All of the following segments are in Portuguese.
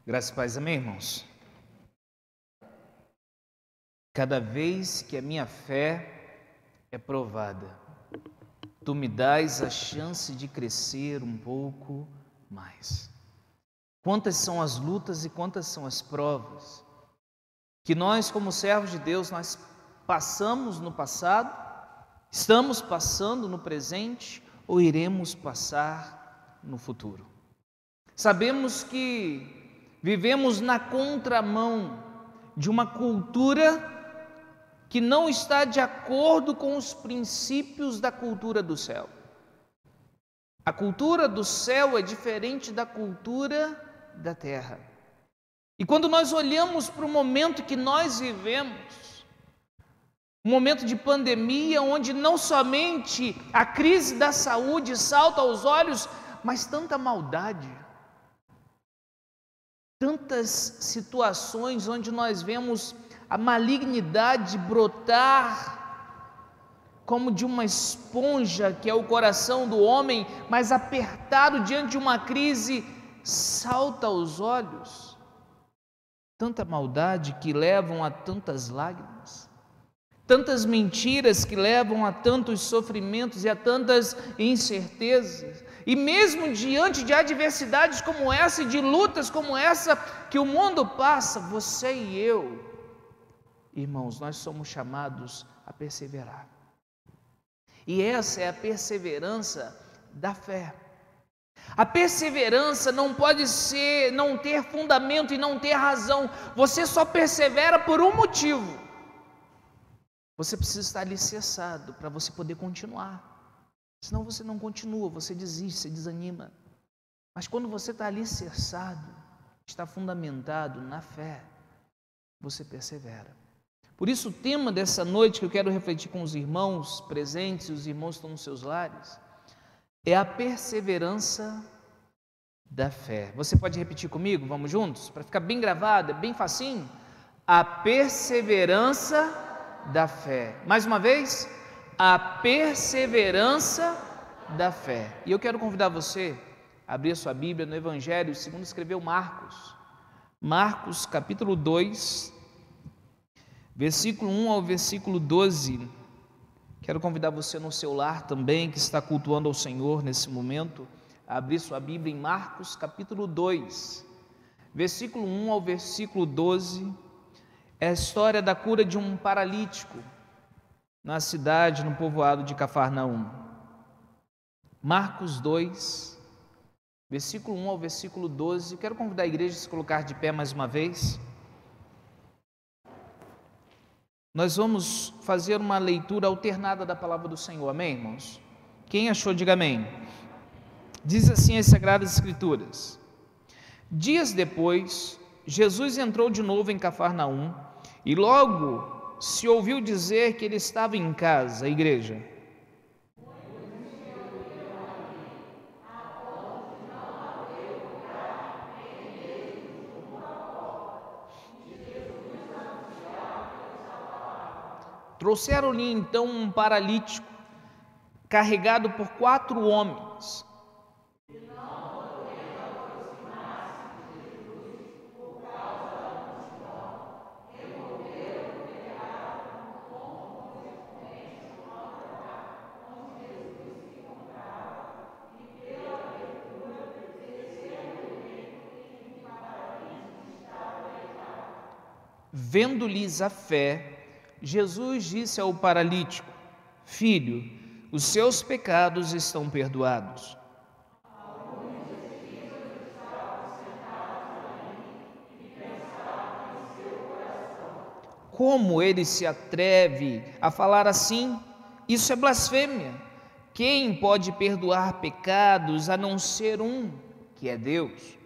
Graças e paz, amém, irmãos? Cada vez que a minha fé é provada, tu me dás a chance de crescer um pouco mais. Quantas são as lutas e quantas são as provas que nós, como servos de Deus, nós passamos no passado, estamos passando no presente ou iremos passar no futuro. Sabemos que vivemos na contramão de uma cultura que não está de acordo com os princípios da cultura do céu. A cultura do céu é diferente da cultura da terra. E quando nós olhamos para o momento que nós vivemos, um momento de pandemia, onde não somente a crise da saúde salta aos olhos, mas tanta maldade, tantas situações onde nós vemos a malignidade brotar como de uma esponja que é o coração do homem, mas apertado diante de uma crise, salta aos olhos. Tanta maldade que levam a tantas lágrimas, tantas mentiras que levam a tantos sofrimentos e a tantas incertezas. E mesmo diante de adversidades como essa e de lutas como essa que o mundo passa, você e eu, irmãos, nós somos chamados a perseverar. E essa é a perseverança da fé. A perseverança não pode ser, não ter fundamento e não ter razão. Você só persevera por um motivo. Você precisa estar alicerçado para você poder continuar. Senão você não continua, você desiste, você desanima. Mas quando você está alicerçado, está fundamentado na fé, você persevera. Por isso o tema dessa noite que eu quero refletir com os irmãos presentes, os irmãos que estão nos seus lares, é a perseverança da fé. Você pode repetir comigo? Vamos juntos? Para ficar bem gravado, é bem facinho. A perseverança da fé. Mais uma vez, a perseverança da fé. E eu quero convidar você a abrir a sua Bíblia no Evangelho segundo escreveu Marcos. Marcos capítulo 2, versículo 1 ao versículo 12. Quero convidar você no seu lar também, que está cultuando ao Senhor nesse momento, a abrir sua Bíblia em Marcos capítulo 2, versículo 1 ao versículo 12. É a história da cura de um paralítico na cidade, no povoado de Cafarnaum. Marcos 2, versículo 1 ao versículo 12. Quero convidar a igreja a se colocar de pé mais uma vez. Nós vamos fazer uma leitura alternada da palavra do Senhor, amém, irmãos? Quem achou, diga amém. Diz assim as Sagradas Escrituras: Dias depois, Jesus entrou de novo em Cafarnaum e logo se ouviu dizer que ele estava em casa, a igreja. Trouxeram-lhe então um paralítico, carregado por 4 homens. Vendo-lhes a fé, Jesus disse ao paralítico: Filho, os seus pecados estão perdoados. Como ele se atreve a falar assim? Isso é blasfêmia. Quem pode perdoar pecados a não ser um, que é Deus?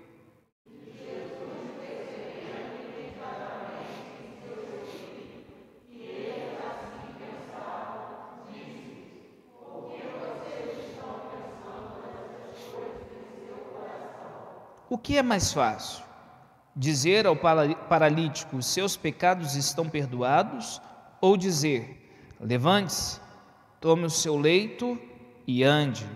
O que é mais fácil? Dizer ao paralítico, seus pecados estão perdoados? Ou dizer, levante-se, tome o seu leito e ande?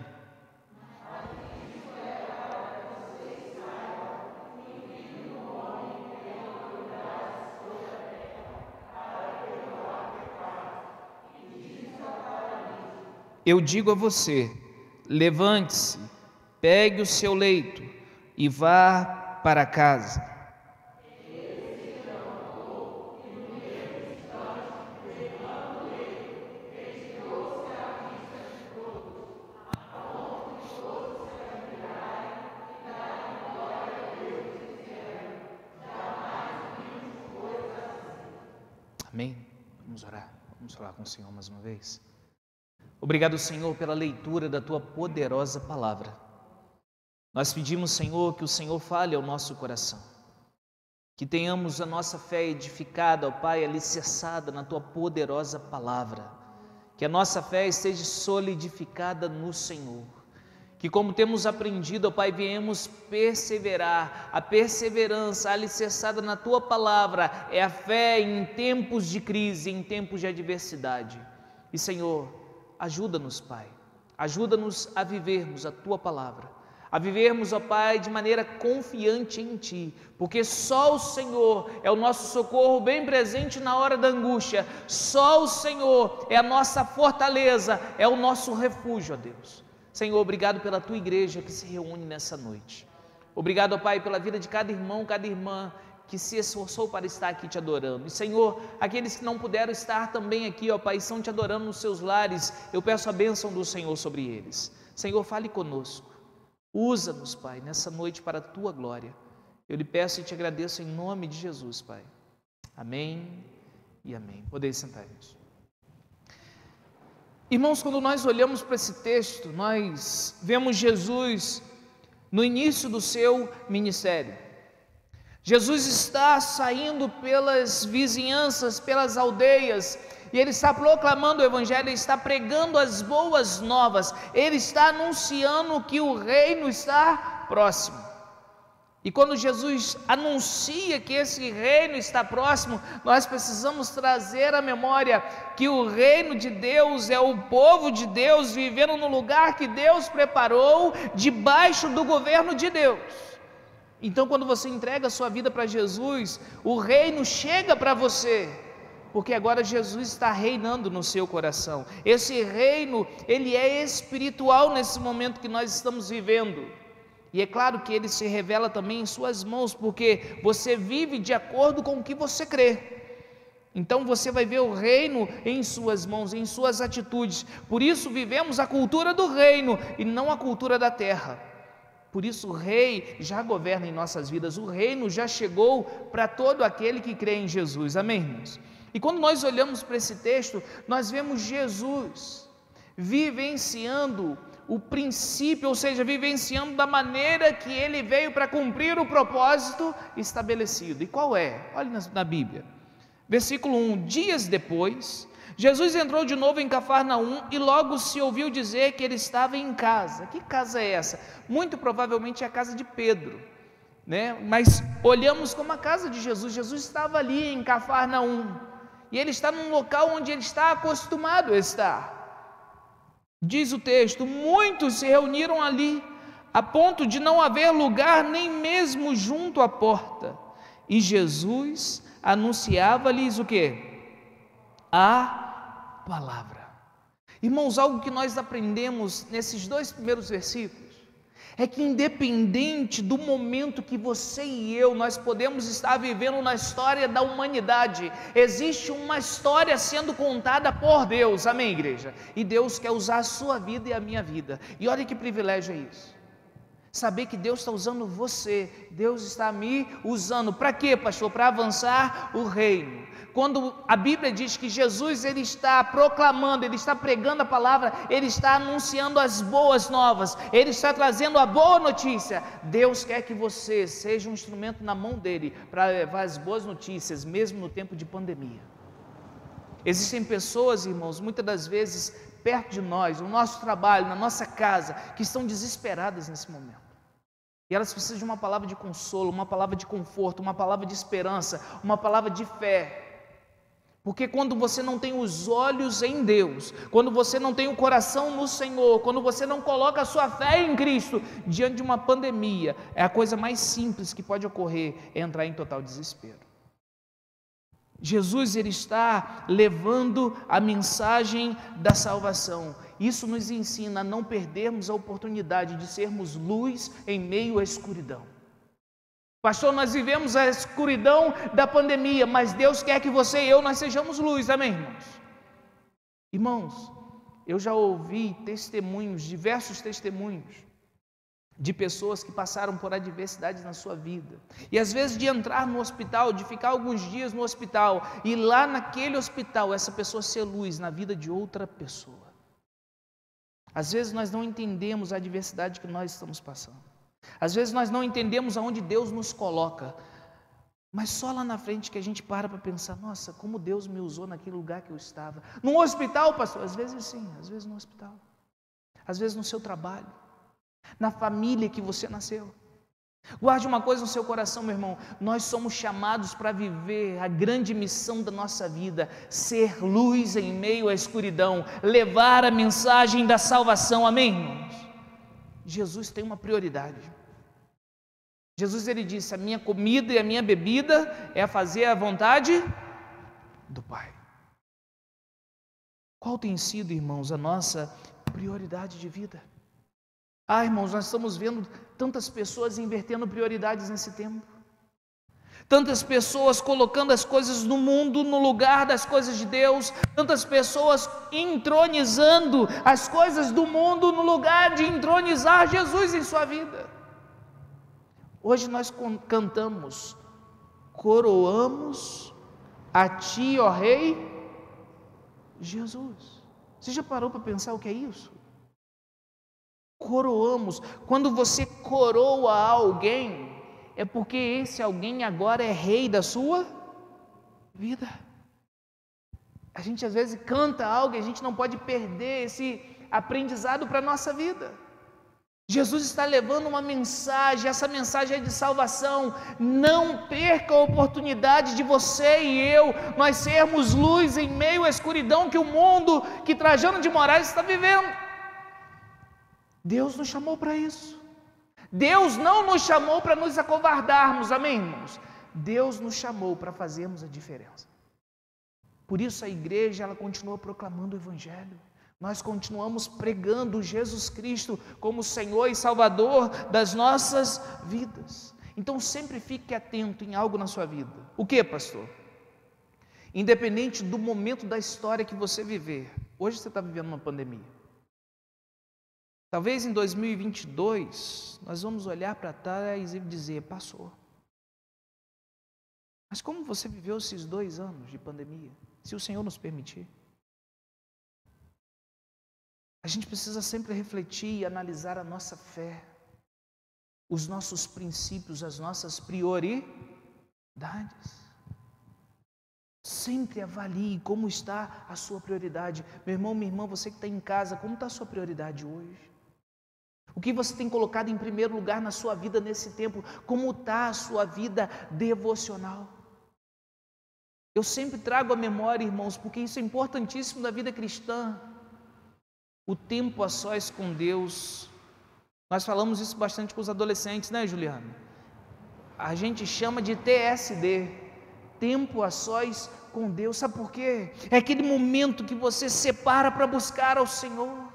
eu digo a você: levante-se, pegue o seu leito e vá para casa. Amém? Vamos orar com o Senhor mais uma vez. Obrigado, Senhor, pela leitura da Tua poderosa palavra. Nós pedimos, Senhor, que o Senhor fale ao nosso coração, que tenhamos a nossa fé edificada, ó Pai, alicerçada na Tua poderosa palavra, que a nossa fé esteja solidificada no Senhor, que como temos aprendido, ó Pai, viemos perseverar. A perseverança alicerçada na Tua palavra é a fé em tempos de crise, em tempos de adversidade. E Senhor, ajuda-nos, Pai, ajuda-nos a vivermos a Tua palavra, a vivermos, ó Pai, de maneira confiante em Ti, porque só o Senhor é o nosso socorro bem presente na hora da angústia, só o Senhor é a nossa fortaleza, é o nosso refúgio, ó Deus. Senhor, obrigado pela Tua igreja que se reúne nessa noite. Obrigado, ó Pai, pela vida de cada irmão, cada irmã que se esforçou para estar aqui Te adorando. E Senhor, aqueles que não puderam estar também aqui, ó Pai, estão Te adorando nos seus lares, eu peço a bênção do Senhor sobre eles. Senhor, fale conosco. Usa-nos, Pai, nessa noite para a Tua glória. Eu lhe peço e Te agradeço em nome de Jesus, Pai. Amém e amém. Podeis sentar, irmãos. Irmãos, quando nós olhamos para esse texto, nós vemos Jesus no início do seu ministério. Jesus está saindo pelas vizinhanças, pelas aldeias, e Ele está proclamando o Evangelho, Ele está pregando as boas novas, Ele está anunciando que o reino está próximo. E quando Jesus anuncia que esse reino está próximo, nós precisamos trazer à memória que o reino de Deus é o povo de Deus vivendo no lugar que Deus preparou, debaixo do governo de Deus. Então, quando você entrega a sua vida para Jesus, o reino chega para você, porque agora Jesus está reinando no seu coração. Esse reino, ele é espiritual nesse momento que nós estamos vivendo. E é claro que ele se revela também em suas mãos, porque você vive de acordo com o que você crê. Então você vai ver o reino em suas mãos, em suas atitudes. Por isso vivemos a cultura do reino e não a cultura da terra. Por isso o rei já governa em nossas vidas, o reino já chegou para todo aquele que crê em Jesus. Amém, irmãos? E quando nós olhamos para esse texto, nós vemos Jesus vivenciando o princípio, ou seja, vivenciando da maneira que ele veio para cumprir o propósito estabelecido. E qual é? Olhe na Bíblia, versículo 1: dias depois, Jesus entrou de novo em Cafarnaum e logo se ouviu dizer que ele estava em casa. Que casa é essa? Muito provavelmente é a casa de Pedro, né? Mas olhamos como a casa de Jesus. Jesus estava ali em Cafarnaum e ele está num local onde ele está acostumado a estar. Diz o texto: muitos se reuniram ali, a ponto de não haver lugar nem mesmo junto à porta. E Jesus anunciava-lhes o quê? A palavra. Irmãos, algo que nós aprendemos nesses dois primeiros versículos é que independente do momento que você e eu, nós podemos estar vivendo na história da humanidade, existe uma história sendo contada por Deus, amém, igreja? E Deus quer usar a sua vida e a minha vida, e olha que privilégio é isso, saber que Deus está usando você, Deus está me usando, para quê, pastor? Para avançar o reino. Quando a Bíblia diz que Jesus, ele está proclamando, ele está pregando a palavra, ele está anunciando as boas novas, ele está trazendo a boa notícia. Deus quer que você seja um instrumento na mão dele para levar as boas notícias, mesmo no tempo de pandemia. Existem pessoas, irmãos, muitas das vezes perto de nós, no nosso trabalho, na nossa casa, que estão desesperadas nesse momento. E elas precisam de uma palavra de consolo, uma palavra de conforto, uma palavra de esperança, uma palavra de fé. Porque quando você não tem os olhos em Deus, quando você não tem o coração no Senhor, quando você não coloca a sua fé em Cristo, diante de uma pandemia, é a coisa mais simples que pode ocorrer, é entrar em total desespero. Jesus, ele está levando a mensagem da salvação, Isso nos ensina a não perdermos a oportunidade de sermos luz em meio à escuridão. Pastor, nós vivemos a escuridão da pandemia, mas Deus quer que você e eu nós sejamos luz, amém, irmãos? Irmãos, eu já ouvi testemunhos, diversos testemunhos, de pessoas que passaram por adversidades na sua vida, e às vezes de entrar no hospital, de ficar alguns dias no hospital, e lá naquele hospital, essa pessoa ser luz na vida de outra pessoa. Às vezes nós não entendemos a adversidade que nós estamos passando, às vezes nós não entendemos aonde Deus nos coloca, mas só lá na frente que a gente para pensar, nossa, como Deus me usou naquele lugar que eu estava. No hospital, pastor? Às vezes sim, às vezes no hospital, às vezes no seu trabalho, na família que você nasceu. Guarde uma coisa no seu coração, meu irmão, nós somos chamados para viver a grande missão da nossa vida, ser luz em meio à escuridão, levar a mensagem da salvação, amém, irmãos? Jesus tem uma prioridade. Jesus, ele disse, a minha comida e a minha bebida é fazer a vontade do Pai. Qual tem sido, irmãos, a nossa prioridade de vida? Irmãos, nós estamos vendo tantas pessoas invertendo prioridades nesse tempo, tantas pessoas colocando as coisas do mundo no lugar das coisas de Deus, tantas pessoas entronizando as coisas do mundo no lugar de entronizar Jesus em sua vida. Hoje nós cantamos, coroamos a Ti, ó Rei Jesus. Você já parou para pensar o que é isso? Coroamos. Quando você coroa alguém, é porque esse alguém agora é rei da sua vida. A gente às vezes canta algo e a gente não pode perder esse aprendizado para a nossa vida. Jesus está levando uma mensagem, essa mensagem é de salvação. Não perca a oportunidade de você e eu, nós sermos luz em meio à escuridão que o mundo, que Trajano de Moraes está vivendo. Deus nos chamou para isso. Deus não nos chamou para nos acovardarmos, amém, irmãos? Deus nos chamou para fazermos a diferença. Por isso a igreja, ela continua proclamando o Evangelho. Nós continuamos pregando Jesus Cristo como Senhor e Salvador das nossas vidas. Então sempre fique atento em algo na sua vida. O que, pastor? Independente do momento da história que você viver, hoje você está vivendo uma pandemia. Talvez em 2022, nós vamos olhar para trás e dizer, passou. Mas como você viveu esses 2 anos de pandemia, se o Senhor nos permitir? A gente precisa sempre refletir e analisar a nossa fé, os nossos princípios, as nossas prioridades. Sempre avalie como está a sua prioridade. Meu irmão, minha irmã, você que está em casa, como está a sua prioridade hoje? O que você tem colocado em primeiro lugar na sua vida nesse tempo? Como está a sua vida devocional? Eu sempre trago a memória, irmãos, porque isso é importantíssimo na vida cristã. O tempo a sós com Deus. Nós falamos isso bastante com os adolescentes, né, Juliana? A gente chama de TSD, tempo a sós com Deus. Sabe por quê? É aquele momento que você separa para buscar ao Senhor.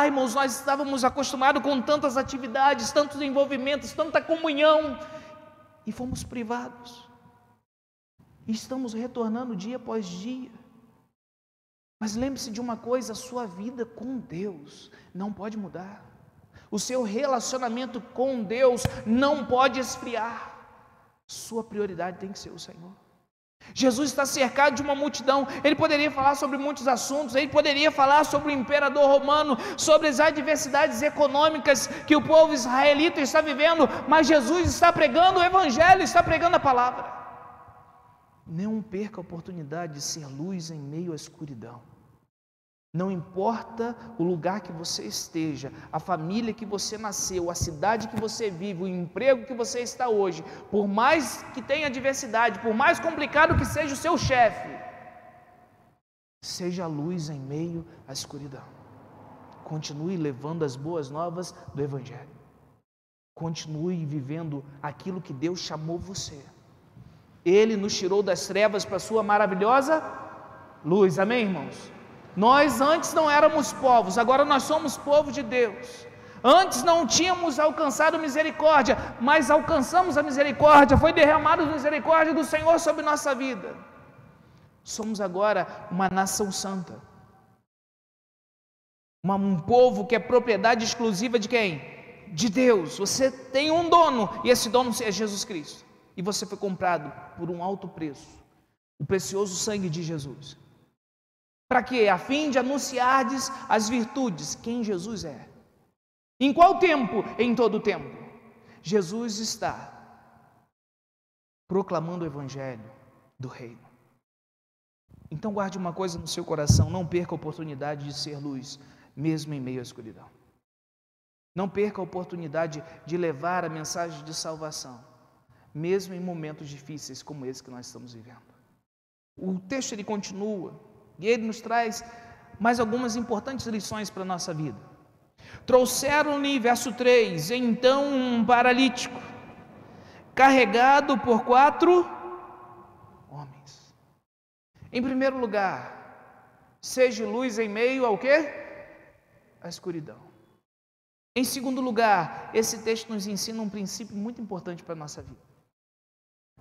Irmãos, nós estávamos acostumados com tantas atividades, tantos envolvimentos, tanta comunhão, e fomos privados. E estamos retornando dia após dia. Mas lembre-se de uma coisa, a sua vida com Deus não pode mudar. O seu relacionamento com Deus não pode esfriar. Sua prioridade tem que ser o Senhor. Jesus está cercado de uma multidão. Ele poderia falar sobre muitos assuntos. Ele poderia falar sobre o imperador romano, sobre as adversidades econômicas que o povo israelita está vivendo. Mas Jesus está pregando o Evangelho, está pregando a palavra. Não perca a oportunidade de ser luz em meio à escuridão. Não importa o lugar que você esteja, a família que você nasceu, a cidade que você vive, o emprego que você está hoje, por mais que tenha adversidade, por mais complicado que seja o seu chefe, seja a luz em meio à escuridão. Continue levando as boas novas do Evangelho. Continue vivendo aquilo que Deus chamou você. Ele nos tirou das trevas para a sua maravilhosa luz, amém, irmãos? Nós antes não éramos povos, agora nós somos povo de Deus. Antes não tínhamos alcançado misericórdia, mas alcançamos a misericórdia, foi derramada a misericórdia do Senhor sobre nossa vida. Somos agora uma nação santa, um povo que é propriedade exclusiva de quem? De Deus. Você tem um dono, e esse dono é Jesus Cristo, e você foi comprado por um alto preço, o precioso sangue de Jesus. Para quê? A fim de anunciardes as virtudes, quem Jesus é. Em qual tempo? Em todo o tempo. Jesus está proclamando o evangelho do reino. Então guarde uma coisa no seu coração, não perca a oportunidade de ser luz, mesmo em meio à escuridão. Não perca a oportunidade de levar a mensagem de salvação, mesmo em momentos difíceis como esse que nós estamos vivendo. O texto ele continua, e ele nos traz mais algumas importantes lições para a nossa vida. Trouxeram-lhe, verso 3, então um paralítico, carregado por 4 homens. Em primeiro lugar, seja luz em meio ao quê? A escuridão. Em segundo lugar, esse texto nos ensina um princípio muito importante para a nossa vida.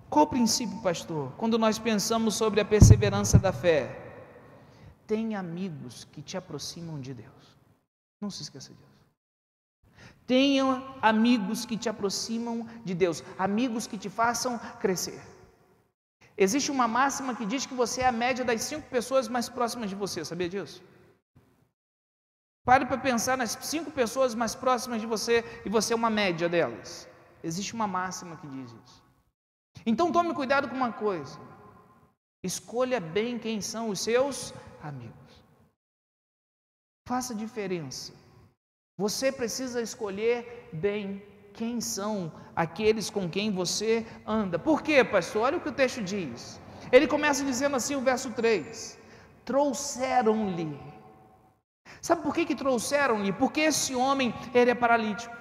Qual o princípio, pastor? Quando nós pensamos sobre a perseverança da fé, tem amigos que te aproximam de Deus. Não se esqueça disso. Tenha amigos que te aproximam de Deus, amigos que te façam crescer. Existe uma máxima que diz que você é a média das 5 pessoas mais próximas de você, sabia disso? Pare para pensar nas 5 pessoas mais próximas de você e você é uma média delas. Existe uma máxima que diz isso. Então tome cuidado com uma coisa. Escolha bem quem são os seus amigos. Faça diferença. Você precisa escolher bem quem são aqueles com quem você anda. Por quê, pastor? Olha o que o texto diz. Ele começa dizendo assim, o verso 3. Trouxeram-lhe. Sabe por que trouxeram-lhe? Porque esse homem, ele é paralítico.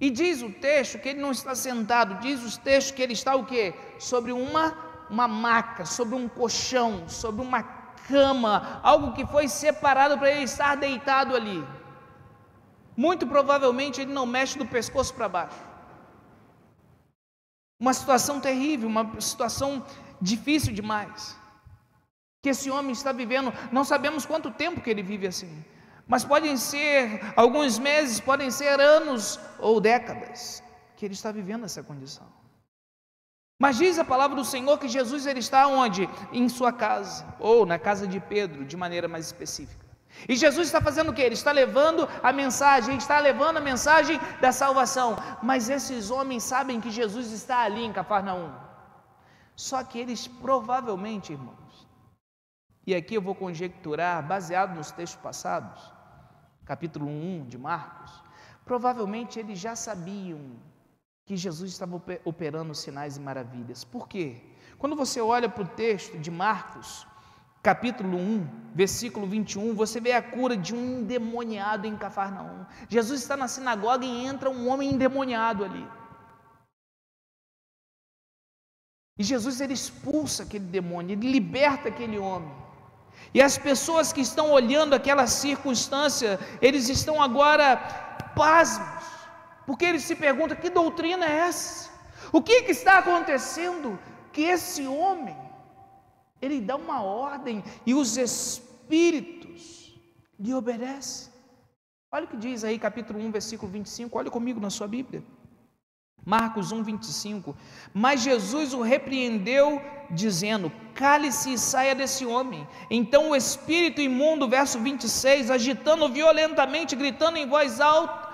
E diz o texto que ele não está sentado, diz o texto que ele está o quê? Sobre uma maca, sobre um colchão, sobre uma cama, algo que foi separado para ele estar deitado ali. Muito provavelmente ele não mexe do pescoço para baixo. Uma situação terrível, uma situação difícil demais, que esse homem está vivendo. Não sabemos quanto tempo que ele vive assim, mas podem ser alguns meses, podem ser anos ou décadas que ele está vivendo essa condição. Mas diz a palavra do Senhor que Jesus ele está onde? Em sua casa, ou na casa de Pedro, de maneira mais específica. E Jesus está fazendo o quê? Ele está levando a mensagem, da salvação. Mas esses homens sabem que Jesus está ali em Cafarnaum. Só que eles provavelmente, irmãos, e aqui eu vou conjecturar, baseado nos textos passados, capítulo 1 de Marcos, provavelmente eles já sabiam que Jesus estava operando sinais e maravilhas. Por quê? Quando você olha para o texto de Marcos, capítulo 1, versículo 21, você vê a cura de um endemoniado em Cafarnaum. Jesus está na sinagoga e entra um homem endemoniado ali. E Jesus ele expulsa aquele demônio, ele liberta aquele homem. E as pessoas que estão olhando aquela circunstância, eles estão agora pasmos, porque eles se perguntam: que doutrina é essa? O que está acontecendo? Que esse homem, ele dá uma ordem e os espíritos lhe obedecem. Olha o que diz aí, capítulo 1, versículo 25, olha comigo na sua Bíblia. Marcos 1, 25. Mas Jesus o repreendeu, dizendo: cale-se e saia desse homem. Então o espírito imundo, verso 26, agitando violentamente, gritando em voz alta,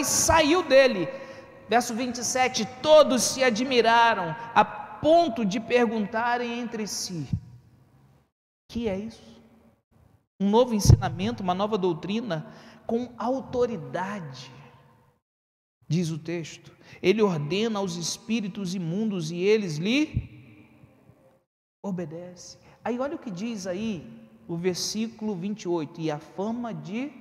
saiu dele. Verso 27, todos se admiraram, a ponto de perguntarem entre si: que é isso? Um novo ensinamento, uma nova doutrina, com autoridade. Diz o texto, ele ordena aos espíritos imundos e eles lhe obedecem. Aí olha o que diz aí, o versículo 28, e a fama de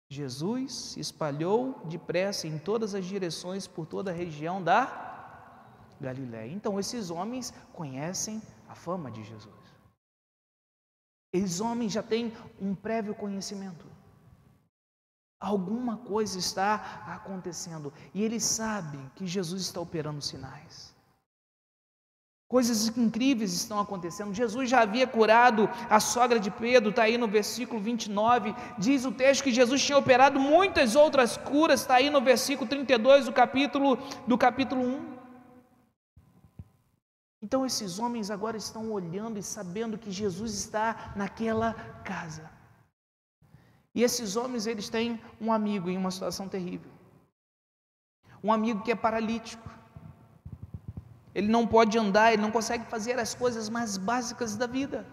Jesus se espalhou depressa em todas as direções por toda a região da Galiléia. Então esses homens conhecem a fama de Jesus. Esses homens já têm um prévio conhecimento. Alguma coisa está acontecendo e eles sabem que Jesus está operando sinais. Coisas incríveis estão acontecendo. Jesus já havia curado a sogra de Pedro, está aí no versículo 29. Diz o texto que Jesus tinha operado muitas outras curas, está aí no versículo 32 do capítulo 1. Então esses homens agora estão olhando e sabendo que Jesus está naquela casa. E esses homens, eles têm um amigo em uma situação terrível. Um amigo que é paralítico. Ele não pode andar, ele não consegue fazer as coisas mais básicas da vida.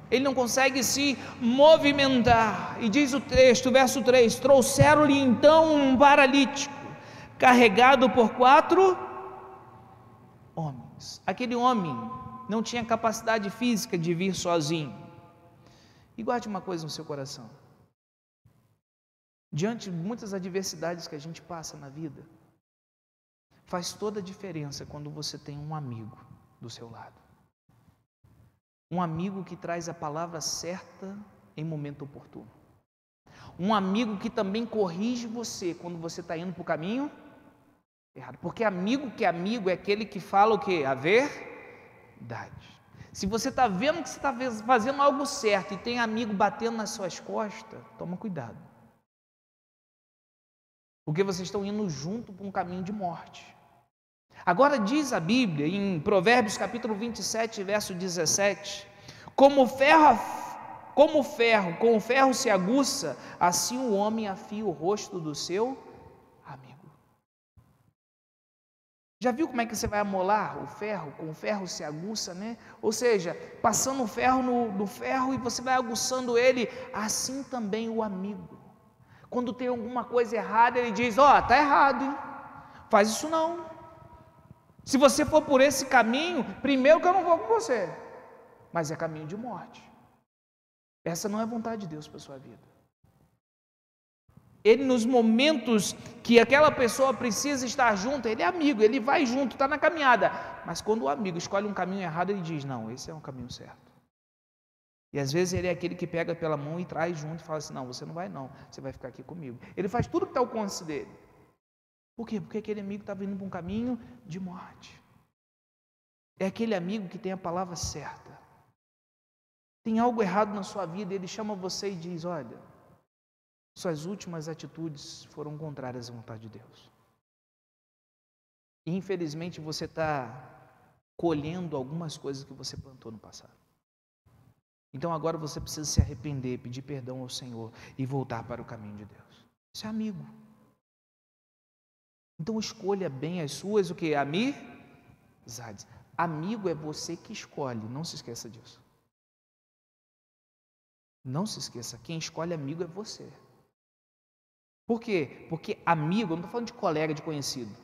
Ele não consegue se movimentar. E diz o texto, verso 3: trouxeram-lhe então um paralítico, carregado por 4 homens. Aquele homem não tinha capacidade física de vir sozinho. E guarde uma coisa no seu coração. Diante de muitas adversidades que a gente passa na vida, faz toda a diferença quando você tem um amigo do seu lado. Um amigo que traz a palavra certa em momento oportuno. Um amigo que também corrige você quando você está indo para o caminho errado. Porque amigo que é amigo é aquele que fala o quê? A verdade. Se você está vendo que você está fazendo algo certo e tem amigo batendo nas suas costas, toma cuidado. Porque vocês estão indo junto para um caminho de morte. Agora diz a Bíblia, em Provérbios capítulo 27, verso 17, com o ferro se aguça, assim o homem afia o rosto do seu amigo. Já viu como é que você vai amolar o ferro? Com o ferro se aguça, né? Ou seja, passando o ferro no ferro e você vai aguçando ele, assim também o amigo. Quando tem alguma coisa errada, ele diz: está errado, hein? Faz isso não. Se você for por esse caminho, primeiro que eu não vou com você, mas é caminho de morte. Essa não é vontade de Deus para a sua vida. Ele, nos momentos que aquela pessoa precisa estar junto, ele é amigo, ele vai junto, está na caminhada. Mas quando o amigo escolhe um caminho errado, ele diz: não, esse é um caminho certo. E às vezes ele é aquele que pega pela mão e traz junto e fala assim: não, você não vai não, você vai ficar aqui comigo. Ele faz tudo que está ao alcance dele. Por quê? Porque aquele amigo está vindo para um caminho de morte. É aquele amigo que tem a palavra certa. Tem algo errado na sua vida, ele chama você e diz: olha, suas últimas atitudes foram contrárias à vontade de Deus. E infelizmente você está colhendo algumas coisas que você plantou no passado. Então agora você precisa se arrepender, pedir perdão ao Senhor e voltar para o caminho de Deus. Isso é amigo. Então escolha bem as suas, o que? Amizades. Amigo é você que escolhe, não se esqueça disso. Não se esqueça, quem escolhe amigo é você. Por quê? Porque amigo, eu não estou falando de colega, de conhecido.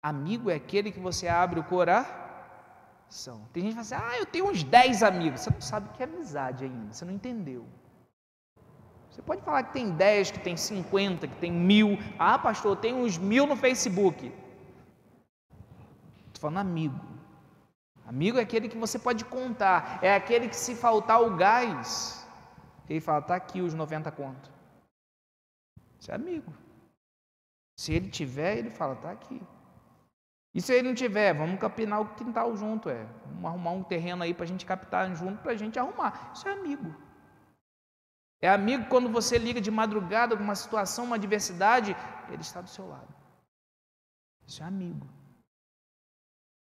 Amigo é aquele que você abre o coração. Tem gente que fala assim: eu tenho uns 10 amigos. Você não sabe o que é amizade ainda, você não entendeu. Você pode falar que tem 10, que tem 50, que tem 1000. Pastor, eu tenho uns 1000 no Facebook. Estou falando amigo. Amigo é aquele que você pode contar. É aquele que, se faltar o gás, ele fala: está aqui os 90 conto. Isso é amigo. Se ele tiver, ele fala: está aqui. E se ele não tiver, vamos capinar o quintal junto. Vamos arrumar um terreno aí para a gente captar junto, para a gente arrumar. Isso é amigo. É amigo quando você liga de madrugada com uma situação, uma adversidade, ele está do seu lado. Isso é amigo.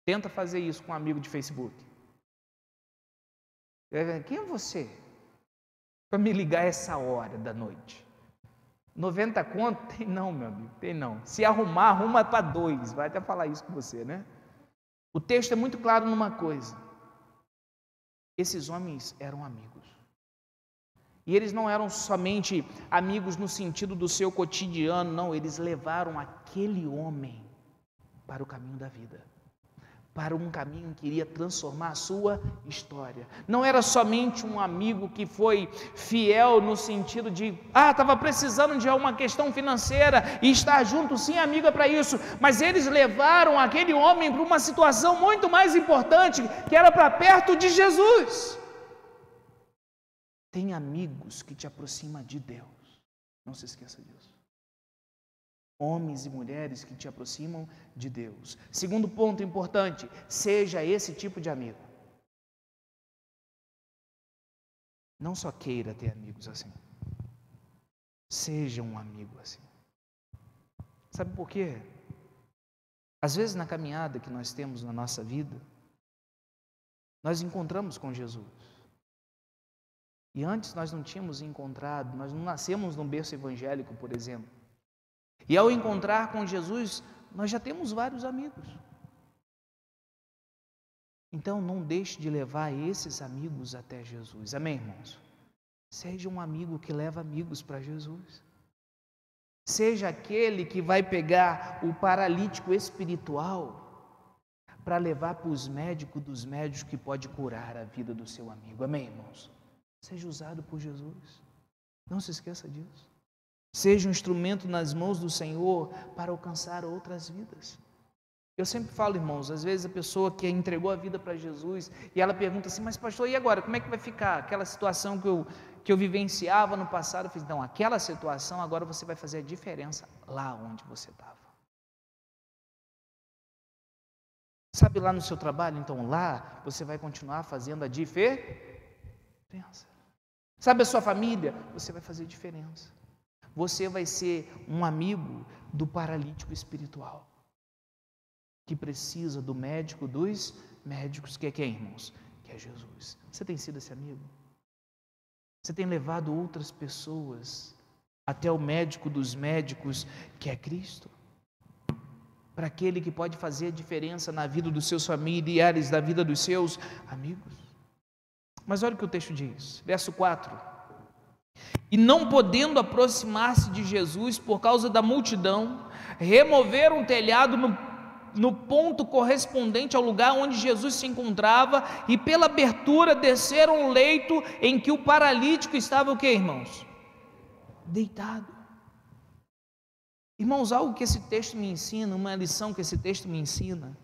Tenta fazer isso com um amigo de Facebook. Quem é você para me ligar essa hora da noite? 90 conto? Tem não, meu amigo, tem não. Se arrumar, arruma para 2. Vai até falar isso com você, né? O texto é muito claro numa coisa. Esses homens eram amigos. E eles não eram somente amigos no sentido do seu cotidiano, não. Eles levaram aquele homem para o caminho da vida. Para um caminho que iria transformar a sua história. Não era somente um amigo que foi fiel no sentido de, estava precisando de alguma questão financeira e estar junto, sim, amigo é para isso. Mas eles levaram aquele homem para uma situação muito mais importante, que era para perto de Jesus. Tem amigos que te aproximam de Deus. Não se esqueça disso. Homens e mulheres que te aproximam de Deus. Segundo ponto importante, seja esse tipo de amigo. Não só queira ter amigos assim. Seja um amigo assim. Sabe por quê? Às vezes na caminhada que nós temos na nossa vida, nós encontramos com Jesus. E antes nós não tínhamos encontrado, nós não nascemos num berço evangélico, por exemplo. E ao encontrar com Jesus, nós já temos vários amigos. Então não deixe de levar esses amigos até Jesus. Amém, irmãos? Seja um amigo que leva amigos para Jesus. Seja aquele que vai pegar o paralítico espiritual para levar para os médicos dos médicos que pode curar a vida do seu amigo. Amém, irmãos? Seja usado por Jesus. Não se esqueça disso. Seja um instrumento nas mãos do Senhor para alcançar outras vidas. Eu sempre falo, irmãos, às vezes a pessoa que entregou a vida para Jesus e ela pergunta assim, mas pastor, e agora? Como é que vai ficar aquela situação que eu vivenciava no passado? Eu fiz, não, aquela situação agora você vai fazer a diferença lá onde você estava. Sabe, lá no seu trabalho? Então lá você vai continuar fazendo a diferença. Sabe a sua família? Você vai fazer diferença. Você vai ser um amigo do paralítico espiritual, que precisa do médico dos médicos, que é quem, irmãos? Que é Jesus. Você tem sido esse amigo? Você tem levado outras pessoas até o médico dos médicos, que é Cristo? Para aquele que pode fazer a diferença na vida dos seus familiares, na vida dos seus amigos. Mas olha o que o texto diz, verso 4. E não podendo aproximar-se de Jesus por causa da multidão, removeram o telhado no ponto correspondente ao lugar onde Jesus se encontrava, e pela abertura desceram o leito em que o paralítico estava o quê, irmãos? Deitado. Irmãos, algo que esse texto me ensina, uma lição que esse texto me ensina,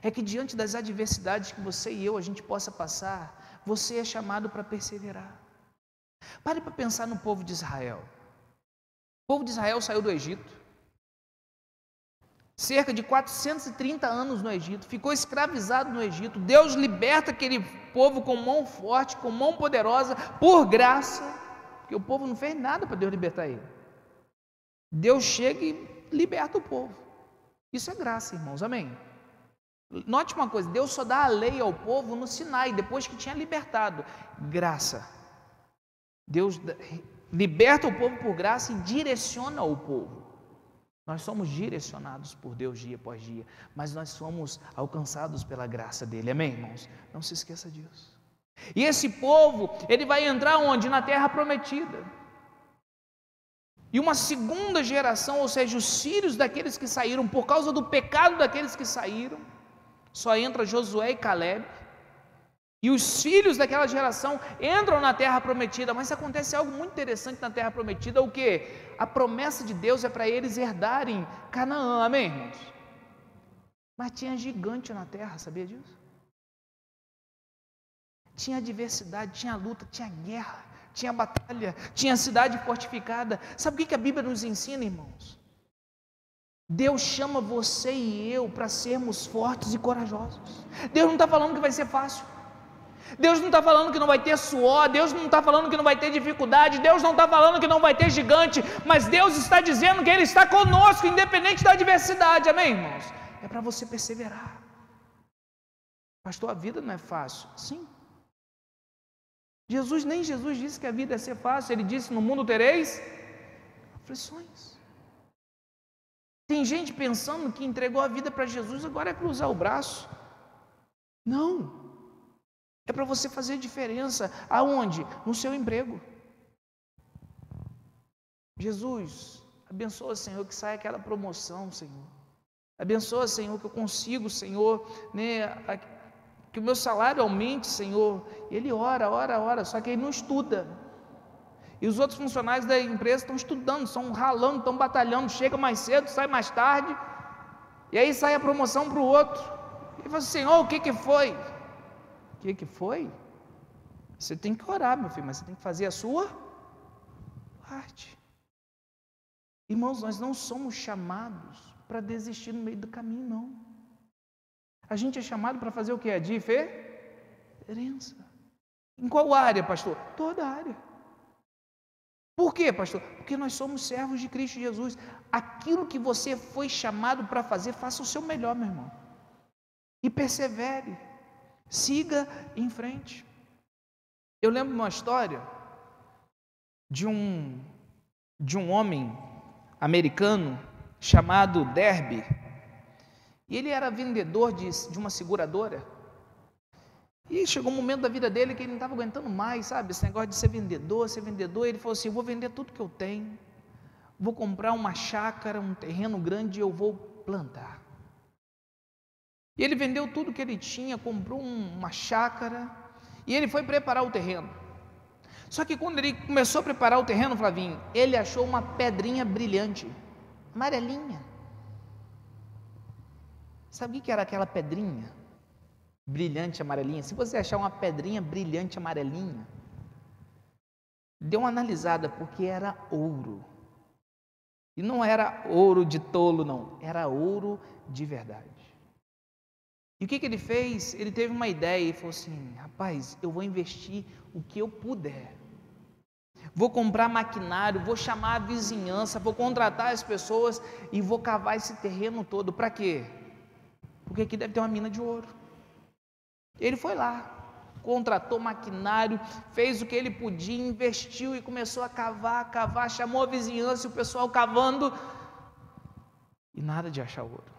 é que diante das adversidades que você e eu a gente possa passar, você é chamado para perseverar. Pare para pensar no povo de Israel. O povo de Israel saiu do Egito, cerca de 430 anos no Egito, ficou escravizado no Egito. Deus liberta aquele povo com mão forte, com mão poderosa, por graça, porque o povo não fez nada para Deus libertar ele. Deus chega e liberta o povo. Isso é graça, irmãos, amém? Note uma coisa, Deus só dá a lei ao povo no Sinai, depois que tinha libertado. Graça. Deus liberta o povo por graça e direciona o povo. Nós somos direcionados por Deus dia após dia, mas nós somos alcançados pela graça dele, amém, irmãos? Não se esqueça disso. E esse povo, ele vai entrar onde? Na terra prometida. E uma segunda geração, ou seja, os filhos daqueles que saíram, por causa do pecado daqueles que saíram, só entra Josué e Caleb, e os filhos daquela geração entram na terra prometida. Mas acontece algo muito interessante na terra prometida, o que? A promessa de Deus é para eles herdarem Canaã, amém, irmãos? Mas tinha gigante na terra, sabia disso? Tinha adversidade, tinha luta, tinha guerra, tinha batalha, tinha cidade fortificada. Sabe o que a Bíblia nos ensina, irmãos? Deus chama você e eu para sermos fortes e corajosos. Deus não está falando que vai ser fácil. Deus não está falando que não vai ter suor. Deus não está falando que não vai ter dificuldade. Deus não está falando que não vai ter gigante. Mas Deus está dizendo que Ele está conosco, independente da adversidade. Amém, irmãos? É para você perseverar. Pastor, a vida não é fácil. Sim. Nem Jesus disse que a vida ia ser fácil. Ele disse, no mundo tereis aflições. Tem gente pensando que entregou a vida para Jesus, agora é cruzar o braço. Não. É para você fazer diferença. Aonde? No seu emprego. Jesus, abençoa, Senhor, que saia aquela promoção, Senhor. Abençoa, Senhor, que eu consigo, Senhor, que o meu salário aumente, Senhor. Ele ora, só que ele não estuda. E os outros funcionários da empresa estão estudando, estão ralando, estão batalhando, chega mais cedo, sai mais tarde, e aí sai a promoção para o outro. Ele fala assim, Senhor, o que foi? O que foi? Você tem que orar, meu filho, mas você tem que fazer a sua parte. Irmãos, nós não somos chamados para desistir no meio do caminho, não. A gente é chamado para fazer o que? A diferença. Em qual área, pastor? Toda área. Por quê, pastor? Porque nós somos servos de Cristo Jesus. Aquilo que você foi chamado para fazer, faça o seu melhor, meu irmão. E persevere. Siga em frente. Eu lembro de uma história de um homem americano chamado Derby. E ele era vendedor de uma seguradora. E chegou um momento da vida dele que ele não estava aguentando mais, sabe? Esse negócio de ser vendedor. Ele falou assim: eu vou vender tudo que eu tenho, vou comprar uma chácara, um terreno grande e eu vou plantar. E ele vendeu tudo que ele tinha, comprou uma chácara e ele foi preparar o terreno. Só que quando ele começou a preparar o terreno, Flavinho, ele achou uma pedrinha brilhante, amarelinha. Sabe o que era aquela pedrinha brilhante amarelinha? Se você achar uma pedrinha brilhante amarelinha, dê uma analisada, porque era ouro. E não era ouro de tolo, não, era ouro de verdade. E o que ele fez? Ele teve uma ideia e falou assim: rapaz, eu vou investir o que eu puder, vou comprar maquinário, vou chamar a vizinhança, vou contratar as pessoas e vou cavar esse terreno todo. Para quê? Porque aqui deve ter uma mina de ouro. Ele foi lá, contratou maquinário, fez o que ele podia, investiu e começou a cavar, chamou a vizinhança e o pessoal cavando, e nada de achar ouro.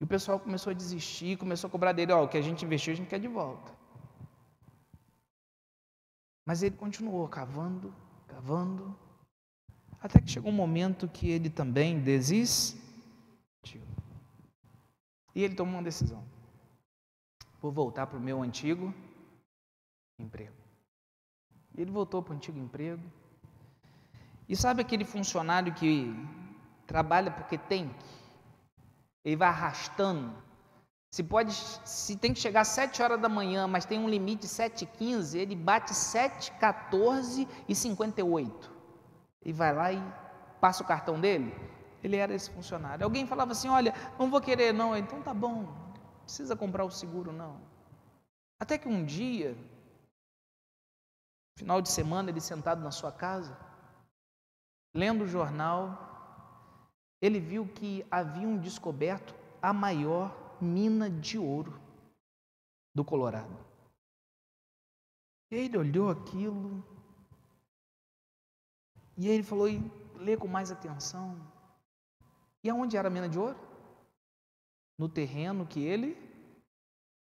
E o pessoal começou a desistir, começou a cobrar dele: o que a gente investiu a gente quer de volta. Mas ele continuou cavando, até que chegou um momento que ele também desistiu. E ele tomou uma decisão: vou voltar para o meu antigo emprego. Ele voltou para o antigo emprego. E sabe aquele funcionário que trabalha porque tem que? Ele vai arrastando. Se tem que chegar às 7 horas da manhã, mas tem um limite de 7h15, ele bate 7h14 e 58. E vai lá e passa o cartão dele. Ele era esse funcionário. Alguém falava assim: olha, não vou querer não. Então tá bom, não precisa comprar o seguro não. Até que um dia, final de semana, ele sentado na sua casa, lendo o jornal, ele viu que haviam descoberto a maior mina de ouro do Colorado. Ele olhou aquilo e ele falou: e lê com mais atenção. E aonde era a mina de ouro? No terreno que ele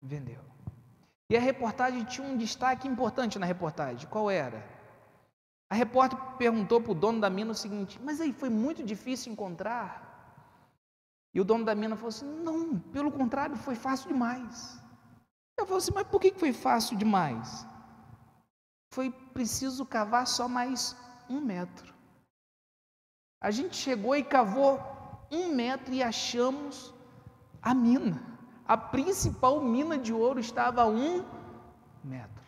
vendeu. E a reportagem tinha um destaque importante na reportagem. Qual era? A repórter perguntou para o dono da mina o seguinte: mas aí foi muito difícil encontrar? E o dono da mina falou assim: não, pelo contrário, foi fácil demais. Eu falei assim: mas por que foi fácil demais? Foi preciso cavar só mais 1 metro. A gente chegou e cavou 1 metro e achamos a mina. A principal mina de ouro estava a 1 metro.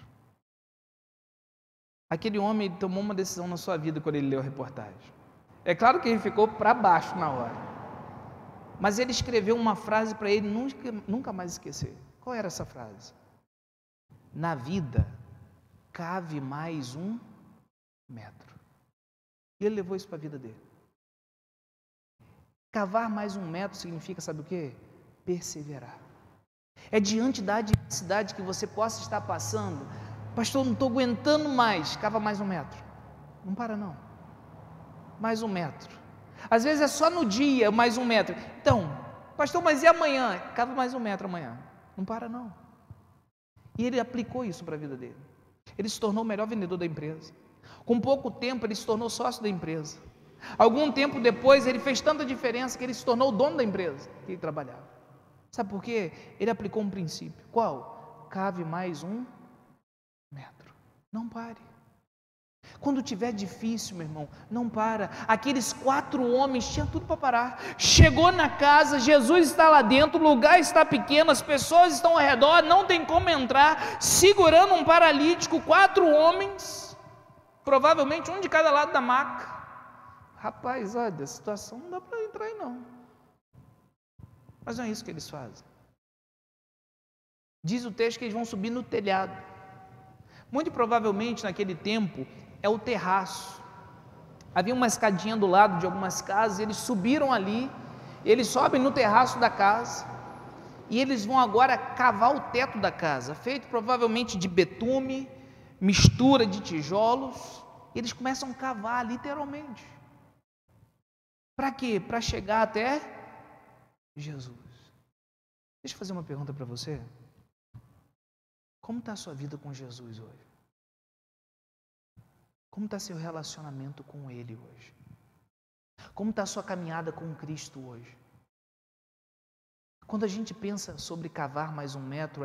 Aquele homem tomou uma decisão na sua vida quando ele leu a reportagem. É claro que ele ficou para baixo na hora, mas ele escreveu uma frase para ele nunca mais esquecer. Qual era essa frase? Na vida, cave mais 1 metro. E ele levou isso para a vida dele. Cavar mais 1 metro significa, sabe o quê? Perseverar. É diante da adversidade que você possa estar passando: pastor, não estou aguentando mais. Cava mais 1 metro. Não para não. Mais 1 metro. Às vezes é só no dia mais 1 metro. Então, pastor, mas e amanhã? Cava mais 1 metro amanhã. Não para não. E ele aplicou isso para a vida dele. Ele se tornou o melhor vendedor da empresa. Com pouco tempo ele se tornou sócio da empresa. Algum tempo depois ele fez tanta diferença que ele se tornou o dono da empresa que ele trabalhava. Sabe por quê? Ele aplicou um princípio. Qual? Cave mais 1 metro. Não pare. Quando tiver difícil, meu irmão, não para. Aqueles 4 homens tinham tudo para parar. Chegou na casa, Jesus está lá dentro, o lugar está pequeno, as pessoas estão ao redor, não tem como entrar, segurando um paralítico, 4 homens, provavelmente um de cada lado da maca. Rapaz, olha, a situação não dá para entrar aí não. Mas não é isso que eles fazem. Diz o texto que eles vão subir no telhado. Muito provavelmente naquele tempo é o terraço. Havia uma escadinha do lado de algumas casas, eles subiram ali, eles sobem no terraço da casa, e eles vão agora cavar o teto da casa, feito provavelmente de betume, mistura de tijolos, e eles começam a cavar literalmente. Para quê? Para chegar até Jesus. Deixa eu fazer uma pergunta para você. Como está a sua vida com Jesus hoje? Como está seu relacionamento com Ele hoje? Como está a sua caminhada com Cristo hoje? Quando a gente pensa sobre cavar mais 1 metro,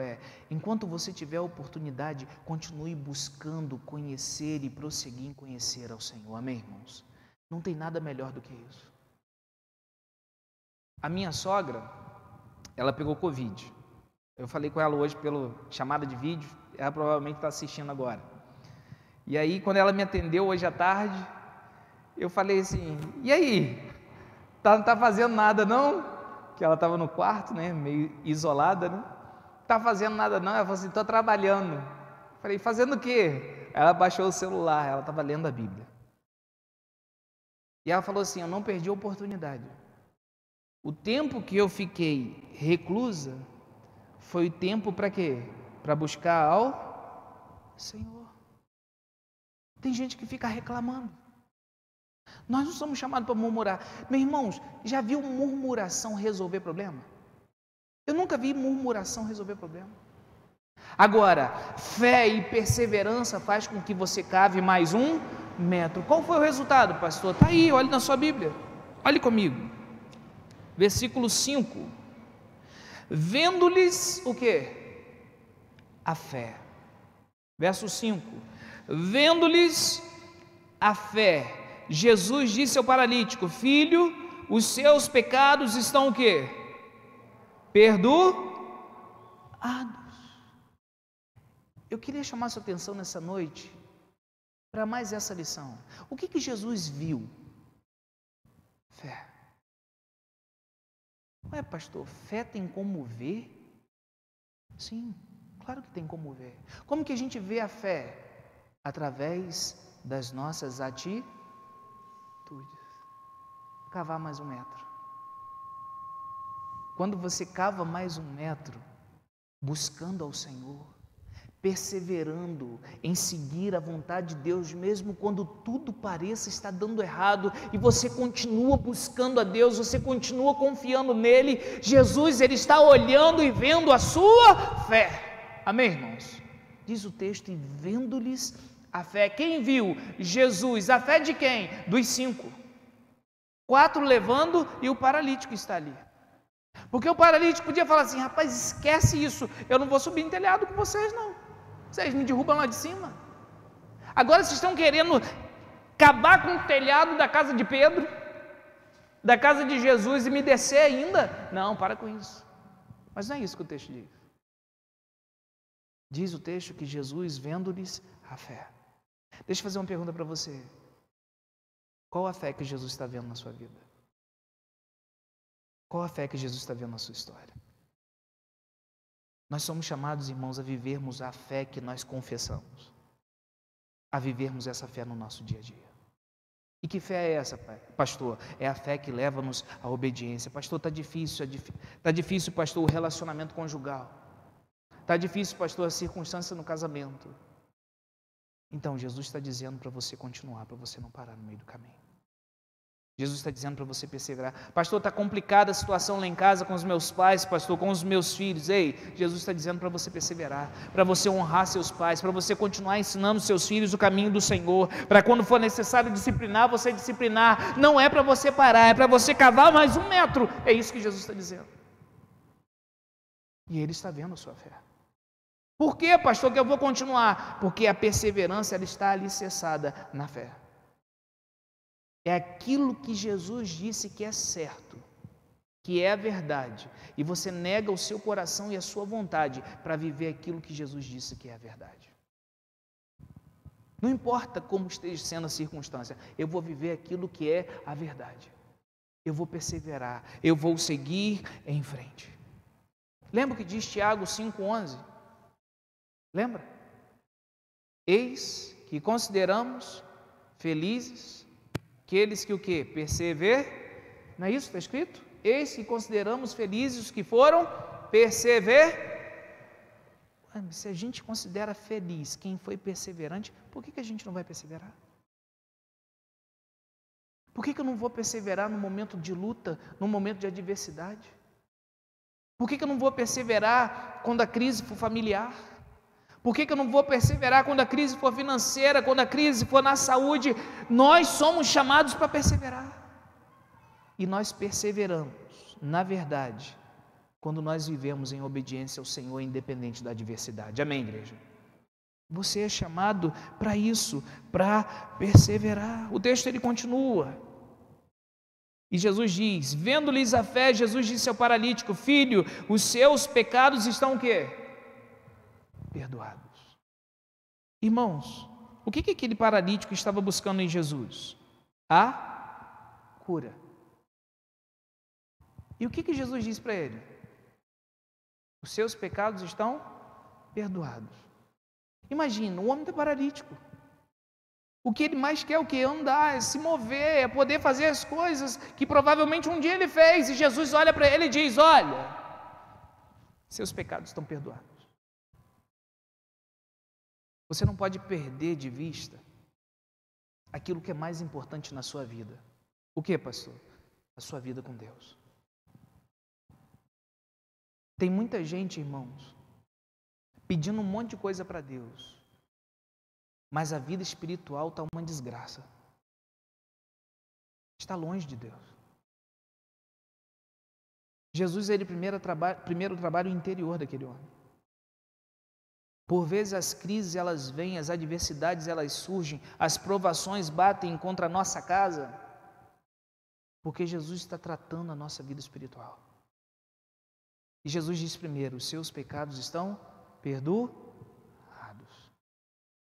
enquanto você tiver a oportunidade, continue buscando conhecer e prosseguir em conhecer ao Senhor. Amém, irmãos? Não tem nada melhor do que isso. A minha sogra, ela pegou Covid. Eu falei com ela hoje pela chamada de vídeo, ela provavelmente está assistindo agora. E aí, quando ela me atendeu hoje à tarde, eu falei assim, e aí? Não está fazendo nada não? Que ela estava no quarto, né, meio isolada, né? Não está fazendo nada não? Ela falou assim, estou trabalhando. Eu falei, fazendo o quê? Ela baixou o celular, ela estava lendo a Bíblia. E ela falou assim, eu não perdi a oportunidade. O tempo que eu fiquei reclusa, foi o tempo para quê? Para buscar ao Senhor. Tem gente que fica reclamando. Nós não somos chamados para murmurar. Meus irmãos, já viu murmuração resolver problema? Eu nunca vi murmuração resolver problema. Agora, fé e perseverança faz com que você cave mais 1 metro. Qual foi o resultado, pastor? Está aí, olhe na sua Bíblia. Olhe comigo. Versículo 5. Vendo-lhes o quê? A fé. Verso 5. Vendo-lhes a fé, Jesus disse ao paralítico, filho, os seus pecados estão o quê? Perdoados. Eu queria chamar sua atenção nessa noite para mais essa lição. O que Jesus viu? Fé. Ué, pastor, fé tem como ver? Sim, claro que tem como ver. Como que a gente vê a fé? Através das nossas atitudes. Cavar mais 1 metro. Quando você cava mais 1 metro, buscando ao Senhor, perseverando em seguir a vontade de Deus, mesmo quando tudo pareça estar dando errado, e você continua buscando a Deus, você continua confiando nele, Jesus, ele está olhando e vendo a sua fé. Amém, irmãos? Diz o texto, e vendo-lhes a fé. Quem viu? Jesus. A fé de quem? Dos 5. 4 levando e o paralítico está ali. Porque o paralítico podia falar assim, rapaz, esquece isso, eu não vou subir em telhado com vocês não. Vocês me derrubam lá de cima. Agora vocês estão querendo acabar com o telhado da casa de Pedro, da casa de Jesus e me descer ainda? Não, para com isso. Mas não é isso que o texto diz. Diz o texto que Jesus vendo-lhes a fé. Deixa eu fazer uma pergunta para você. Qual a fé que Jesus está vendo na sua vida? Qual a fé que Jesus está vendo na sua história? Nós somos chamados, irmãos, a vivermos a fé que nós confessamos, a vivermos essa fé no nosso dia a dia. E que fé é essa, pastor? É a fé que leva-nos à obediência. Pastor, está difícil, pastor, o relacionamento conjugal. Está difícil, pastor, a circunstância no casamento. Então, Jesus está dizendo para você continuar, para você não parar no meio do caminho. Jesus está dizendo para você perseverar. Pastor, está complicada a situação lá em casa com os meus pais, pastor, com os meus filhos. Ei, Jesus está dizendo para você perseverar, para você honrar seus pais, para você continuar ensinando seus filhos o caminho do Senhor, para quando for necessário disciplinar, você disciplinar. Não é para você parar, é para você cavar mais 1 metro. É isso que Jesus está dizendo. E Ele está vendo a sua fé. Por que, pastor, que eu vou continuar? Porque a perseverança ela está alicerçada na fé. É aquilo que Jesus disse que é certo, que é a verdade, e você nega o seu coração e a sua vontade para viver aquilo que Jesus disse que é a verdade. Não importa como esteja sendo a circunstância, eu vou viver aquilo que é a verdade. Eu vou perseverar, eu vou seguir em frente. Lembra o que diz Tiago 5,11? Lembra? Eis que consideramos felizes aqueles que o quê? Perseveram. Não é isso que está escrito? Eis que consideramos felizes os que foram perseverar. Se a gente considera feliz quem foi perseverante, por que a gente não vai perseverar? Por que eu não vou perseverar no momento de luta, no momento de adversidade? Por que eu não vou perseverar quando a crise for familiar? Por que eu não vou perseverar quando a crise for financeira, quando a crise for na saúde? Nós somos chamados para perseverar. E nós perseveramos, na verdade, quando nós vivemos em obediência ao Senhor, independente da adversidade. Amém, igreja? Você é chamado para isso, para perseverar. O texto ele continua. E Jesus diz, vendo-lhes a fé, Jesus disse ao paralítico, filho, os seus pecados estão o quê? Perdoados. Irmãos, o que aquele paralítico estava buscando em Jesus? A cura. E o que Jesus diz para ele? Os seus pecados estão perdoados. Imagina, o homem está paralítico. O que ele mais quer é o quê? Andar, é se mover, é poder fazer as coisas que provavelmente um dia ele fez. E Jesus olha para ele e diz, olha, seus pecados estão perdoados. Você não pode perder de vista aquilo que é mais importante na sua vida. O que, pastor? A sua vida com Deus. Tem muita gente, irmãos, pedindo um monte de coisa para Deus, mas a vida espiritual está uma desgraça. Está longe de Deus. Jesus, ele primeiro trabalha o interior daquele homem. Por vezes as crises elas vêm, as adversidades elas surgem, as provações batem contra a nossa casa, porque Jesus está tratando a nossa vida espiritual. E Jesus diz primeiro, os seus pecados estão perdoados.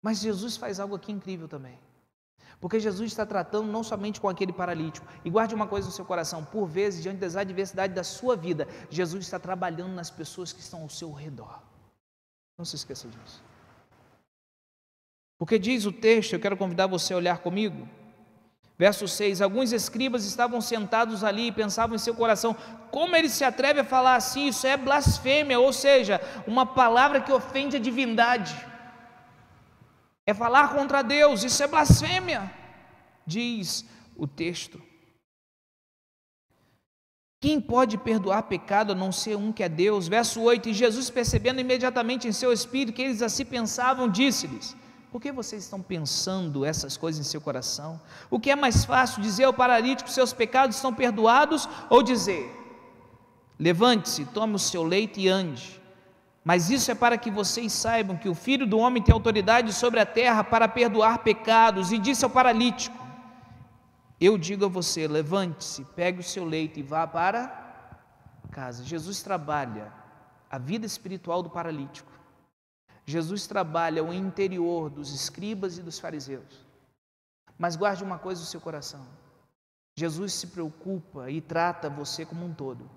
Mas Jesus faz algo aqui incrível também. Porque Jesus está tratando não somente com aquele paralítico. E guarde uma coisa no seu coração, por vezes, diante das adversidades da sua vida, Jesus está trabalhando nas pessoas que estão ao seu redor. Não se esqueça disso. Porque diz o texto, eu quero convidar você a olhar comigo. Verso 6, alguns escribas estavam sentados ali e pensavam em seu coração, como ele se atreve a falar assim? Isso é blasfêmia, ou seja, uma palavra que ofende a divindade. É falar contra Deus, isso é blasfêmia, diz o texto. Quem pode perdoar pecado a não ser um que é Deus? Verso 8, e Jesus percebendo imediatamente em seu espírito que eles assim pensavam, disse-lhes, por que vocês estão pensando essas coisas em seu coração? O que é mais fácil, dizer ao paralítico, seus pecados estão perdoados, ou dizer, levante-se, tome o seu leito e ande? Mas isso é para que vocês saibam que o Filho do Homem tem autoridade sobre a terra para perdoar pecados. E disse ao paralítico, eu digo a você, levante-se, pegue o seu leito e vá para casa. Jesus trabalha a vida espiritual do paralítico. Jesus trabalha o interior dos escribas e dos fariseus. Mas guarde uma coisa no seu coração. Jesus se preocupa e trata você como um todo.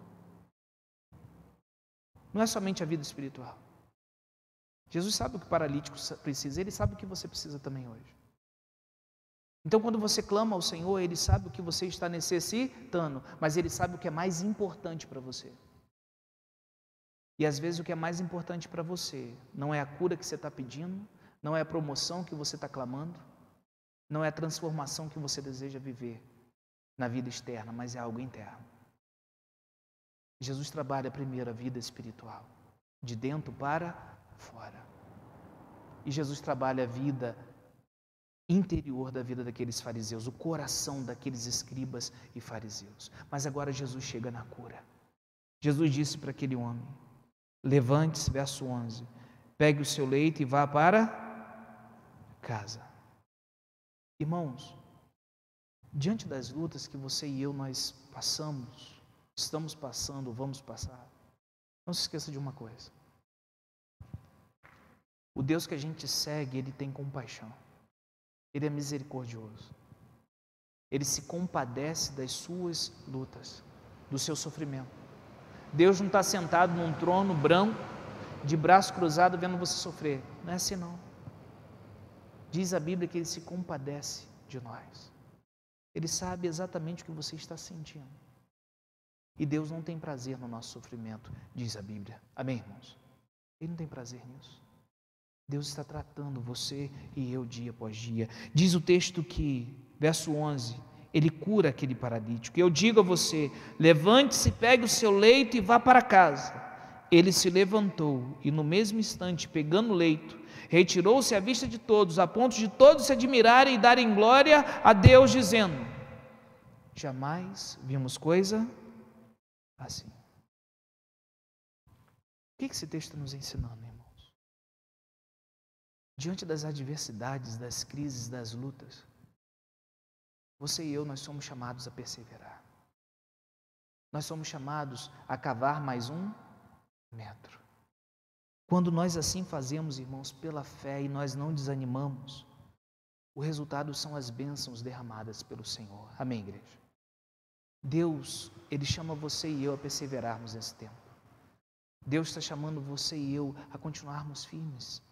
Não é somente a vida espiritual. Jesus sabe o que o paralítico precisa, ele sabe o que você precisa também hoje. Então, quando você clama ao Senhor, ele sabe o que você está necessitando, mas ele sabe o que é mais importante para você. E às vezes o que é mais importante para você não é a cura que você está pedindo, não é a promoção que você está clamando, não é a transformação que você deseja viver na vida externa, mas é algo interno. Jesus trabalha primeiro a vida espiritual, de dentro para fora. E Jesus trabalha a vida interior da vida daqueles fariseus, o coração daqueles escribas e fariseus. Mas agora Jesus chega na cura. Jesus disse para aquele homem, levante-se, verso 11, pegue o seu leito e vá para casa. Irmãos, diante das lutas que você e eu nós passamos, estamos passando, vamos passar, não se esqueça de uma coisa: o Deus que a gente segue, Ele tem compaixão, Ele é misericordioso, Ele se compadece das suas lutas, do seu sofrimento. Deus não está sentado num trono branco, de braço cruzado, vendo você sofrer. Não é assim não. Diz a Bíblia que Ele se compadece de nós. Ele sabe exatamente o que você está sentindo. E Deus não tem prazer no nosso sofrimento, diz a Bíblia. Amém, irmãos? Ele não tem prazer nisso. Deus está tratando você e eu dia após dia. Diz o texto que, verso 11, Ele cura aquele paralítico. Eu digo a você: levante-se, pegue o seu leito e vá para casa. Ele se levantou e no mesmo instante, pegando o leito, retirou-se à vista de todos, a ponto de todos se admirarem e darem glória a Deus, dizendo: jamais vimos coisa assim. O que esse texto está nos ensinando, irmãos? Diante das adversidades, das crises, das lutas, você e eu, nós somos chamados a perseverar. Nós somos chamados a cavar mais um metro. Quando nós assim fazemos, irmãos, pela fé, e nós não desanimamos, o resultado são as bênçãos derramadas pelo Senhor. Amém, igreja? Deus, Ele chama você e eu a perseverarmos nesse tempo. Deus está chamando você e eu a continuarmos firmes,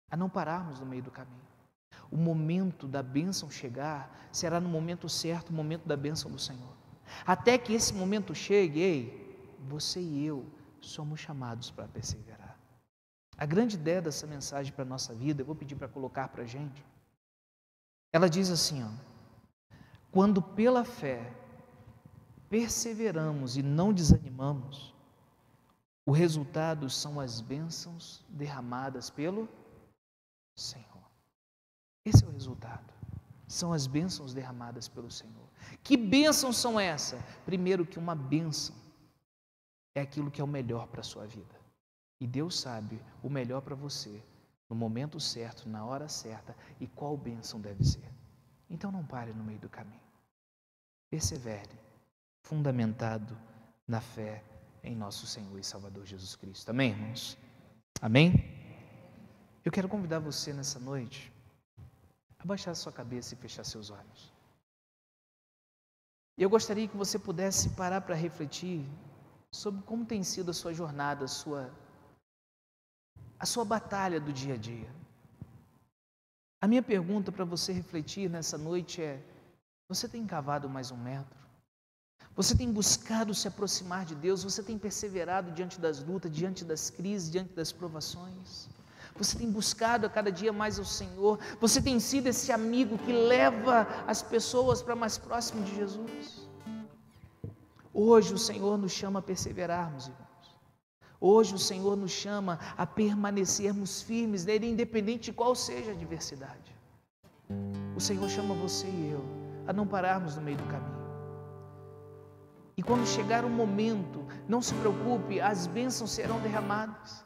a não pararmos no meio do caminho. O momento da bênção chegar será no momento certo, o momento da bênção do Senhor. Até que esse momento chegue, você e eu somos chamados para perseverar. A grande ideia dessa mensagem para a nossa vida, eu vou pedir para colocar para a gente. Ela diz assim, quando pela fé perseveramos e não desanimamos, o resultado são as bênçãos derramadas pelo Senhor. Esse é o resultado. São as bênçãos derramadas pelo Senhor. Que bênçãos são essas? Primeiro, que uma bênção é aquilo que é o melhor para a sua vida. E Deus sabe o melhor para você, no momento certo, na hora certa, e qual bênção deve ser. Então não pare no meio do caminho. Persevere, fundamentado na fé em nosso Senhor e Salvador Jesus Cristo. Amém, irmãos? Amém? Eu quero convidar você nessa noite a baixar sua cabeça e fechar seus olhos. E eu gostaria que você pudesse parar para refletir sobre como tem sido a sua jornada, a sua batalha do dia a dia. A minha pergunta para você refletir nessa noite é: você tem cavado mais um metro? Você tem buscado se aproximar de Deus? Você tem perseverado diante das lutas, diante das crises, diante das provações? Você tem buscado a cada dia mais o Senhor? Você tem sido esse amigo que leva as pessoas para mais próximo de Jesus? Hoje o Senhor nos chama a perseverarmos, irmãos. Hoje o Senhor nos chama a permanecermos firmes nele, independente de qual seja a adversidade. O Senhor chama você e eu a não pararmos no meio do caminho. E quando chegar o momento, não se preocupe, as bênçãos serão derramadas.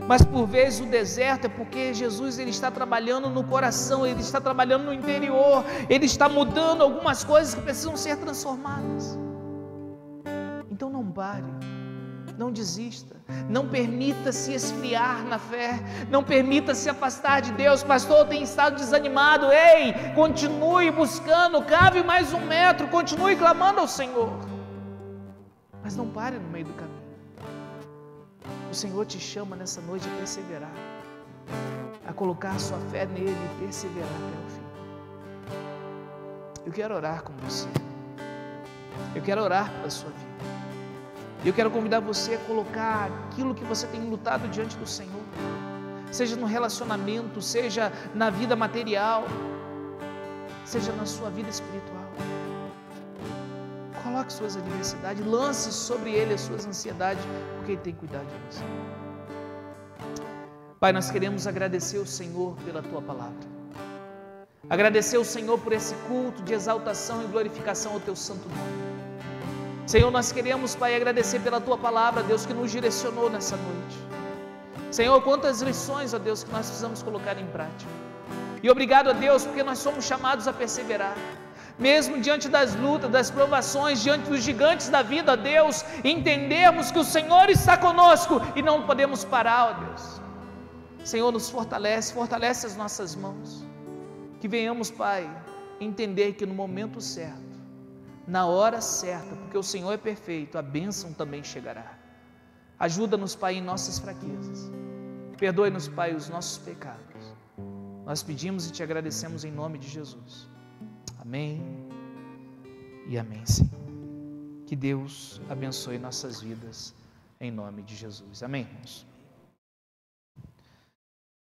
Mas por vezes o deserto é porque Jesus ele está trabalhando no coração, Ele está trabalhando no interior, Ele está mudando algumas coisas que precisam ser transformadas. Então não pare, não desista, não permita se esfriar na fé, não permita se afastar de Deus. Pastor, eu tenho estado desanimado. Ei, continue buscando, cave mais um metro, continue clamando ao Senhor. Mas não pare no meio do caminho. O Senhor te chama nessa noite a perseverar, a colocar a sua fé nele e perseverar até o fim. Eu quero orar com você. Eu quero orar pela sua vida. Eu quero convidar você a colocar aquilo que você tem lutado diante do Senhor, seja no relacionamento, seja na vida material, seja na sua vida espiritual. Coloque suas adversidades, lance sobre Ele as suas ansiedades, porque Ele tem cuidado de você. Pai, nós queremos agradecer o Senhor pela Tua palavra. Agradecer o Senhor por esse culto de exaltação e glorificação ao Teu santo nome. Senhor, nós queremos, Pai, agradecer pela Tua palavra, Deus, que nos direcionou nessa noite. Senhor, quantas lições, ó Deus, que nós precisamos colocar em prática. E obrigado a Deus, porque nós somos chamados a perseverar. Mesmo diante das lutas, das provações, diante dos gigantes da vida, ó Deus, entendermos que o Senhor está conosco e não podemos parar, ó Deus. Senhor, nos fortalece, fortalece as nossas mãos. Que venhamos, Pai, entender que no momento certo, na hora certa, porque o Senhor é perfeito, a bênção também chegará. Ajuda-nos, Pai, em nossas fraquezas. Perdoe-nos, Pai, os nossos pecados. Nós pedimos e te agradecemos em nome de Jesus. Amém e amém, Senhor. Que Deus abençoe nossas vidas em nome de Jesus. Amém, irmãos.